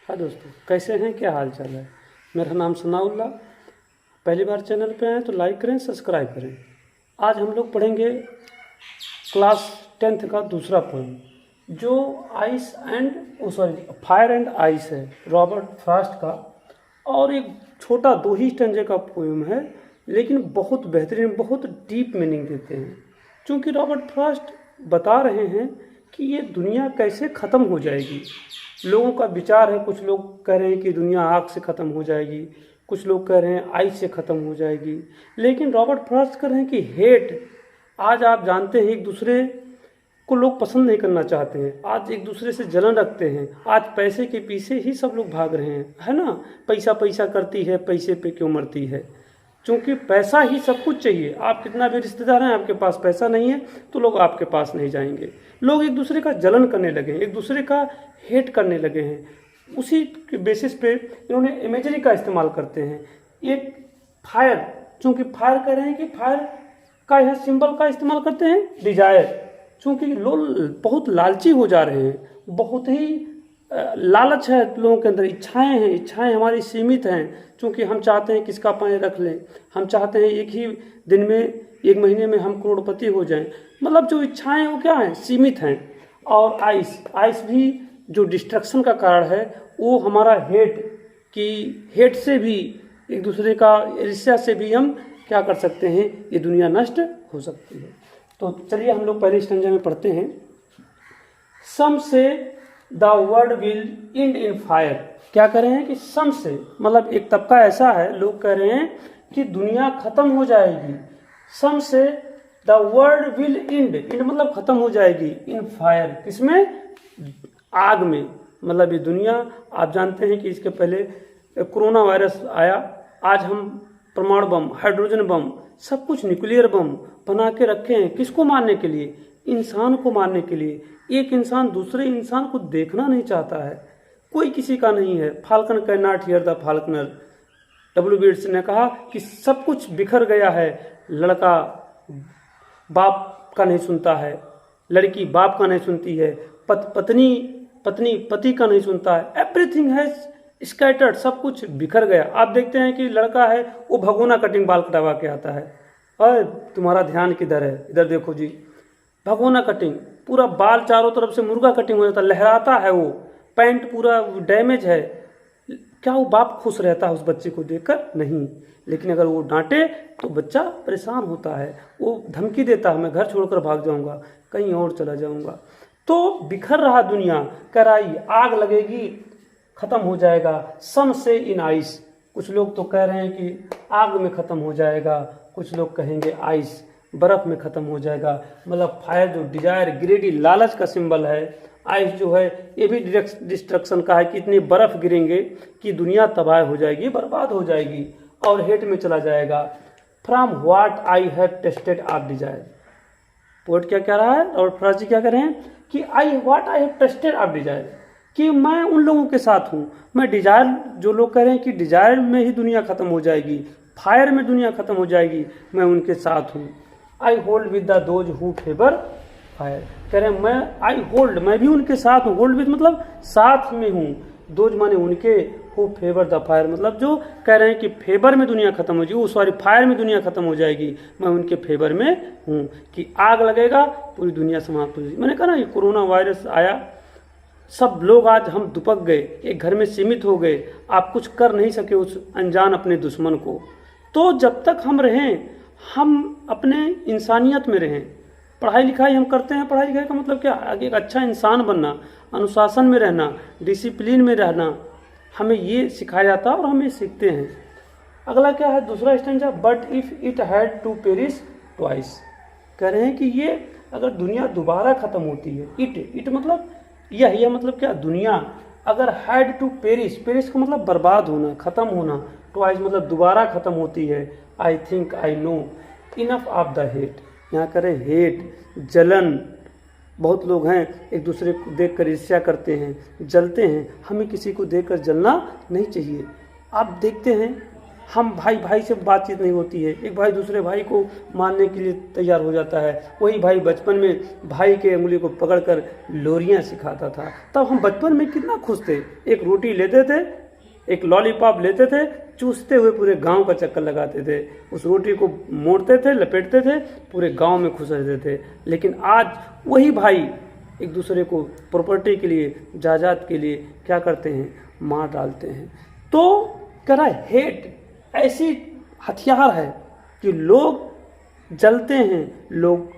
हाँ दोस्तों, कैसे हैं, क्या हाल चाल है। मेरा नाम सनाउल्लाह। पहली बार चैनल पे आए तो लाइक करें, सब्सक्राइब करें। आज हम लोग पढ़ेंगे क्लास 10th का दूसरा पोएम, जो फायर एंड आइस है, रॉबर्ट फ्रॉस्ट का। और एक छोटा 2 ही स्टेंजे का पोएम है, लेकिन बहुत बेहतरीन, बहुत डीप मीनिंग देते हैं। क्योंकि रॉबर्ट फ्रॉस्ट बता रहे हैं कि ये दुनिया कैसे ख़त्म हो जाएगी। लोगों का विचार है, कुछ लोग कह रहे हैं कि दुनिया आग से ख़त्म हो जाएगी, कुछ लोग कह रहे हैं आइस से ख़त्म हो जाएगी। लेकिन रॉबर्ट फ्रॉस्ट कह रहे हैं कि हेट, आज आप जानते हैं एक दूसरे को लोग पसंद नहीं करना चाहते हैं, आज एक दूसरे से जलन रखते हैं, आज पैसे के पीछे ही सब लोग भाग रहे हैं, है ना। पैसा पैसा करती है, पैसे पे क्यों मरती है। क्योंकि पैसा ही सब कुछ चाहिए। आप कितना भी रिश्तेदार हैं, आपके पास पैसा नहीं है तो लोग आपके पास नहीं जाएंगे। लोग एक दूसरे का जलन करने लगे हैं, एक दूसरे का हेट करने लगे हैं। उसी के बेसिस पे इन्होंने इमेजरी का इस्तेमाल करते हैं। एक फायर, चूँकि फायर कह रहे हैं कि फायर का यह सिंबल का इस्तेमाल करते हैं डिजायर। चूँकि लोग बहुत लालची हो जा रहे हैं, बहुत ही लालच है लोगों के अंदर, इच्छाएं हैं, इच्छाएं हमारी सीमित हैं। क्योंकि हम चाहते हैं किसका पाए रख लें, हम चाहते हैं एक ही दिन में, एक महीने में हम करोड़पति हो जाएं। मतलब जो इच्छाएं वो क्या हैं, सीमित हैं। और आइस भी जो डिस्ट्रक्शन का कारण है, वो हमारा हेट से भी, एक दूसरे का ईर्ष्या से भी हम क्या कर सकते हैं, ये दुनिया नष्ट हो सकती है। तो चलिए हम लोग पहले स्टेंजा में पढ़ते हैं। सम से the world will and in fire. क्या कह रहे हैं कि सम से, मतलब एक तबका ऐसा है, लोग कह रहे हैं कि दुनिया खत्म हो जाएगी। सम से द वर्ल्ड विल एंड मतलब खत्म हो जाएगी, इन फायर, किसमें, आग में। मतलब ये दुनिया, आप जानते हैं कि इसके पहले कोरोना वायरस आया। आज हम परमाणु बम, हाइड्रोजन बम, सब कुछ न्यूक्लियर बम बना के रखे हैं। किसको मारने के लिए, इंसान को मारने के लिए। एक इंसान दूसरे इंसान को देखना नहीं चाहता है, कोई किसी का नहीं है। Falcon can not here the Faulkner. W. ने कहा कि सब कुछ बिखर गया है। लड़का बाप का नहीं सुनता है, लड़की बाप का नहीं सुनती है, पत्नी पति का नहीं सुनता है। एवरीथिंग हैज स्कैटर्ड, सब कुछ बिखर गया। आप देखते हैं कि लड़का है वो भगोना कटिंग बाल कटवा के आता है, और तुम्हारा ध्यान किधर है, इधर देखो जी, भगोना कटिंग, पूरा बाल चारों तरफ से मुर्गा कटिंग हो जाता, लहराता है वो, पैंट पूरा डैमेज है। क्या वो बाप खुश रहता है उस बच्चे को देखकर? नहीं। लेकिन अगर वो डांटे तो बच्चा परेशान होता है, वो धमकी देता है, मैं घर छोड़कर भाग जाऊंगा, कहीं और चला जाऊंगा। तो बिखर रहा दुनिया, कराई आग लगेगी, खत्म हो जाएगा। सम से इन आइस, कुछ लोग तो कह रहे हैं कि आग में खत्म हो जाएगा, कुछ लोग कहेंगे आइस, बर्फ में खत्म हो जाएगा। मतलब फायर जो डिजायर, ग्रेडी, लालच का सिंबल है। आइस जो है ये भी डिस्ट्रक्शन का है कि इतनी बर्फ गिरेंगे कि दुनिया तबाह हो जाएगी, बर्बाद हो जाएगी और हेट में चला जाएगा। From what I have tested of desire. Poet क्या कह रहा है और फ्रॉस्ट जी क्या कह रहे हैं कि what I have tested of desire, कि मैं उन लोगों के साथ हूँ। मैं डिजायर, जो लोग कह रहे हैं कि डिजायर में ही दुनिया खत्म हो जाएगी, फायर में दुनिया खत्म हो जाएगी, मैं उनके साथ हूँ। I hold with the those who favour fire. कह रहे हैं मैं भी उनके साथ हूँ। होल्ड विद मतलब साथ में हूँ, दोज माने उनके, हु फेवर द फायर मतलब जो कह रहे हैं कि फेवर में दुनिया खत्म हो जाएगी, फायर में दुनिया खत्म हो जाएगी, मैं उनके फेवर में हूँ। कि आग लगेगा, पूरी दुनिया समाप्त हो जाएगी। मैंने कहा ना, ये कोरोना वायरस आया, सब लोग आज हम दुपक गए, एक घर में सीमित हो गए, आप कुछ कर नहीं सके उस अनजान अपने दुश्मन को। तो जब तक हम रहें, हम अपने इंसानियत में रहें। पढ़ाई लिखाई हम करते हैं, पढ़ाई लिखाई का मतलब क्या, आगे एक अच्छा इंसान बनना, अनुशासन में रहना, डिसिप्लिन में रहना, हमें ये सिखाया जाता है और हम ये सीखते हैं। अगला क्या है, दूसरा stanza, but if it had to perish twice. कह रहे हैं कि ये अगर दुनिया दोबारा खत्म होती है, इट मतलब यह मतलब क्या, दुनिया अगर हैड टू पेरिश का मतलब बर्बाद होना, खत्म होना, ट्वाइस मतलब दोबारा खत्म होती है। I think I know enough of the hate. यहाँ करें हेट, जलन, बहुत लोग हैं एक दूसरे को देखकर ईर्ष्या करते हैं, जलते हैं। हमें किसी को देखकर जलना नहीं चाहिए। आप देखते हैं हम भाई भाई से बातचीत नहीं होती है, एक भाई दूसरे भाई को मारने के लिए तैयार हो जाता है। वही भाई बचपन में भाई के उंगली को पकड़कर लोरियां सिखाता था। तब हम बचपन में कितना खुश थे, एक रोटी लेते थे, एक लॉलीपॉप लेते थे, चूसते हुए पूरे गांव का चक्कर लगाते थे, उस रोटी को मोड़ते थे, लपेटते थे, पूरे गांव में खुश रहते थे। लेकिन आज वही भाई एक दूसरे को प्रॉपर्टी के लिए, जायदाद के लिए क्या करते हैं, मार डालते हैं। तो कह रहा है हेट ऐसी हथियार है कि लोग जलते हैं, लोग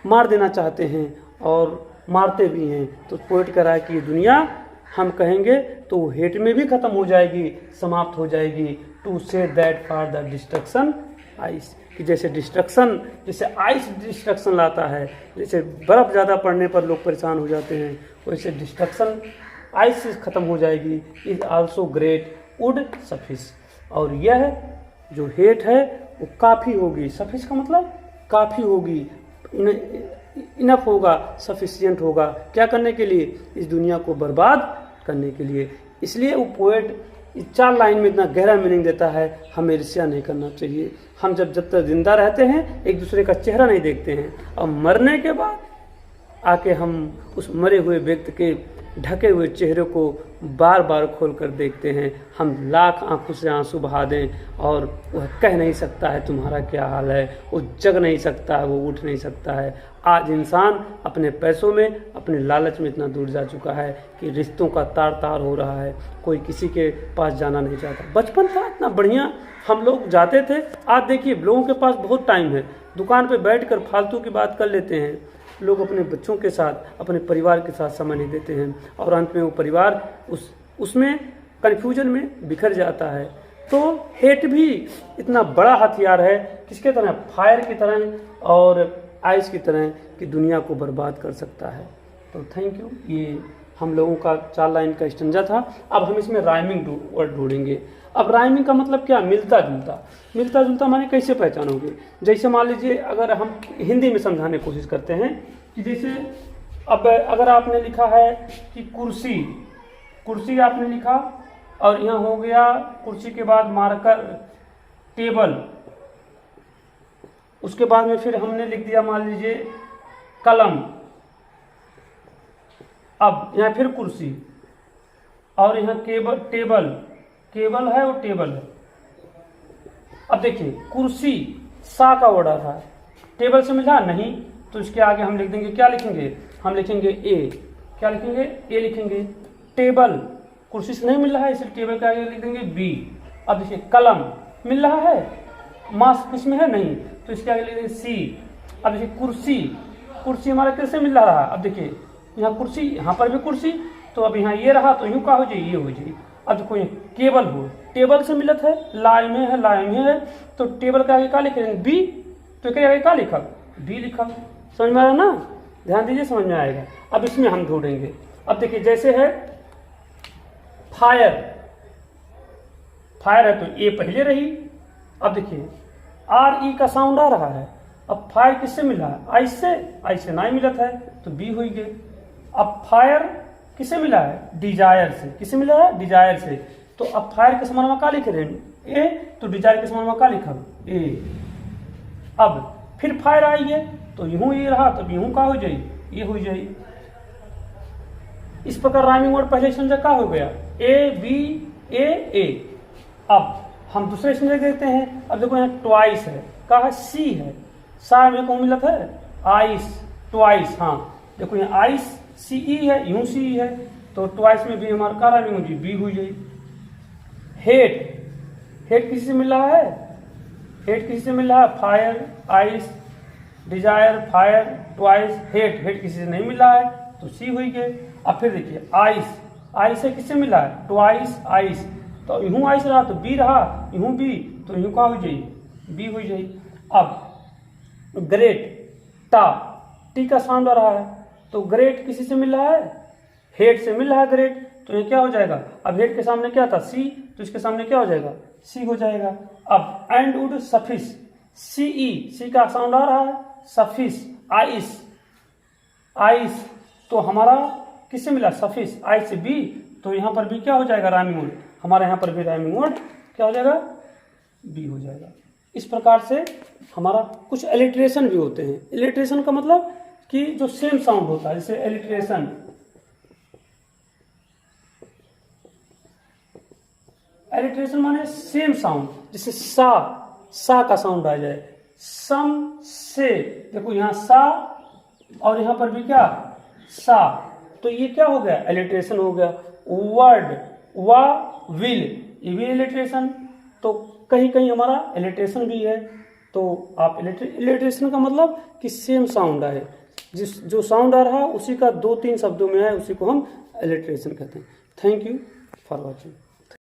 मार देना चाहते हैं और मारते भी हैं। तो पोएट कह रहा है कि ये दुनिया हम कहेंगे तो हेट में भी खत्म हो जाएगी, समाप्त हो जाएगी। To say that for the destruction ice, कि जैसे डिस्ट्रक्शन, जैसे आइस डिस्ट्रक्शन लाता है, जैसे बर्फ़ ज़्यादा पड़ने पर लोग परेशान हो जाते हैं, वैसे डिस्ट्रक्शन आइस से ख़त्म हो जाएगी। Is also great would suffice, और यह जो हेट है वो काफ़ी होगी। सफिस का मतलब काफ़ी होगी, इनफ होगा, सफिशिएंट होगा, क्या करने के लिए, इस दुनिया को बर्बाद करने के लिए। इसलिए वो पोएट इस 4 लाइन में इतना गहरा मीनिंग देता है, हमें ईर्ष्या नहीं करना चाहिए। हम जब तक जिंदा रहते हैं एक दूसरे का चेहरा नहीं देखते हैं, और मरने के बाद आके हम उस मरे हुए व्यक्ति के ढके हुए चेहरे को बार बार खोल कर देखते हैं। हम लाख आंखों से आंसू बहा दें और वह कह नहीं सकता है तुम्हारा क्या हाल है, वो जग नहीं सकता है, वो उठ नहीं सकता है। आज इंसान अपने पैसों में, अपने लालच में इतना दूर जा चुका है कि रिश्तों का तार तार हो रहा है, कोई किसी के पास जाना नहीं चाहता। बचपन था इतना बढ़िया, हम लोग जाते थे। आज देखिए लोगों के पास बहुत टाइम है, दुकान पे बैठकर फालतू की बात कर लेते हैं। लोग अपने बच्चों के साथ, अपने परिवार के साथ समय नहीं देते हैं, और अंत में वो परिवार उसमें कन्फ्यूजन में बिखर जाता है। तो हेट भी इतना बड़ा हथियार है, किसके तरह, फायर की तरह और आइस की तरह, कि दुनिया को बर्बाद कर सकता है। तो थैंक यू। ये हम लोगों का 4 लाइन का स्टंजा था। अब हम इसमें राइमिंग वर्ड ढूंढेंगे। अब राइमिंग का मतलब क्या, मिलता जुलता। मिलता जुलता माने कैसे पहचानोगे, जैसे मान लीजिए अगर हम हिंदी में समझाने की कोशिश करते हैं कि जैसे अब अगर आपने लिखा है कि कुर्सी, कुर्सी आपने लिखा, और यहाँ हो गया कुर्सी के बाद मार्कर टेबल, उसके बाद में फिर हमने लिख दिया मान लीजिए कलम, अब यहाँ फिर कुर्सी, और यहाँ केबल, टेबल, केबल है और टेबल है। अब देखिए कुर्सी सा का वर्ड आ रहा है, टेबल से मिला नहीं, तो इसके आगे हम लिख देंगे, क्या लिखेंगे, हम लिखेंगे ए, क्या लिखेंगे, ए लिखेंगे। टेबल कुर्सी से नहीं मिल रहा है, इसलिए टेबल के आगे लिख देंगे बी। अब देखिए कलम मिल रहा है, मास किसमें है नहीं, तो इसके आगे लिख देंगे सी। अब देखिए कुर्सी, कुर्सी हमारा कैसे मिल रहा है, अब देखिए यहाँ कुर्सी, यहाँ पर भी कुर्सी, तो अब यहाँ ये रहा तो यूँ का हो जाए, ये हो जाए। अब देखो ये केबल हो, टेबल से मिलत है, लाई में है, लाई में है, तो टेबल के आगे क्या लिखे बी, तो इसके आगे क्या लिखा, बी लिखा। समझ में आ रहा ना, ध्यान दीजिए, समझ में आएगा। अब इसमें हम ढूंढेंगे। अब देखिए जैसे है फायर, फायर है तो ए पहले रही। अब देखिए आर ई का साउंड आ रहा है, अब फायर किससे मिला है, आइस से, आइस से नहीं मिलत है तो बी हुई गई। अब फायर किससे मिला है, डिजायर से, किससे मिला है, डिजायर से, तो अब फायर के समान में क्या लिखे रहे ए, तो डिजायर के समान में क्या लिखा ए। अब फिर फायर आई है तो यूं ये रहा, तो यूं का हो जाए, ये हो जाए। इस प्रकार राइमिंग वर्ड पहले समझा क्या हो गया, ए बी ए ए। अब हम दूसरे समझे देखते हैं। अब देखो यहाँ ट्वाइस है, कहा है सी है, सा में कौन मिलत है, आइस, ट्वाइस। हाँ देखो यहाँ आइस सी ई है, यूं सी ई है, तो ट्वाइस में भी हमारा क्या राइमिंग हो जाए, बी हो जाए। हेट, हेट किसी से मिल रहा है, हेट किसी से मिल रहा है, fire, ice, desire, fire, twice, hate, hate किसी से नहीं मिल रहा है तो सी हुई गई। अब फिर देखिए आइस, आइस है किससे मिला है, ट्वाइस आइस, तो यूं आइस रहा तो बी रहा, यूं बी, तो यूं का हो जाए, बी हो जाए। अब ग्रेट, टा, टी का साउंड आ रहा है, तो ग्रेट किसी से मिल रहा है, हेट से मिल रहा है ग्रेट, तो ये क्या हो जाएगा, अब हेट के सामने क्या था सी, तो इसके सामने क्या हो जाएगा, सी हो जाएगा। अब एंड वुड सफिस, सी ई, सी का साउंड आ रहा है, सफिस, आइस, आइस, तो हमारा किससे मिला, सफिस, आइस से बी, तो यहाँ पर भी क्या हो जाएगा, राइमिंग वर्ड, हमारे यहाँ पर भी राइमिंग वर्ड क्या हो जाएगा, बी हो जाएगा। इस प्रकार से हमारा कुछ एलिट्रेशन भी होते हैं। एलिट्रेशन का मतलब कि जो सेम साउंड होता है, जैसे एलिट्रेशन, एलिट्रेशन माने सेम साउंड, जैसे सा का साउंड आ जाए, सम से, देखो यहाँ सा और यहाँ पर भी क्या सा, तो ये क्या हो गया, एलिट्रेशन हो गया। वर्ड वा विल, ये भी एलिट्रेशन, तो कहीं कहीं हमारा एलिट्रेशन भी है। तो आप एलिट्रेशन का मतलब कि सेम साउंड आए, जो साउंड आ रहा है उसी का 2-3 शब्दों में है, उसी को हम एलिट्रेशन कहते हैं। Thank you for watching.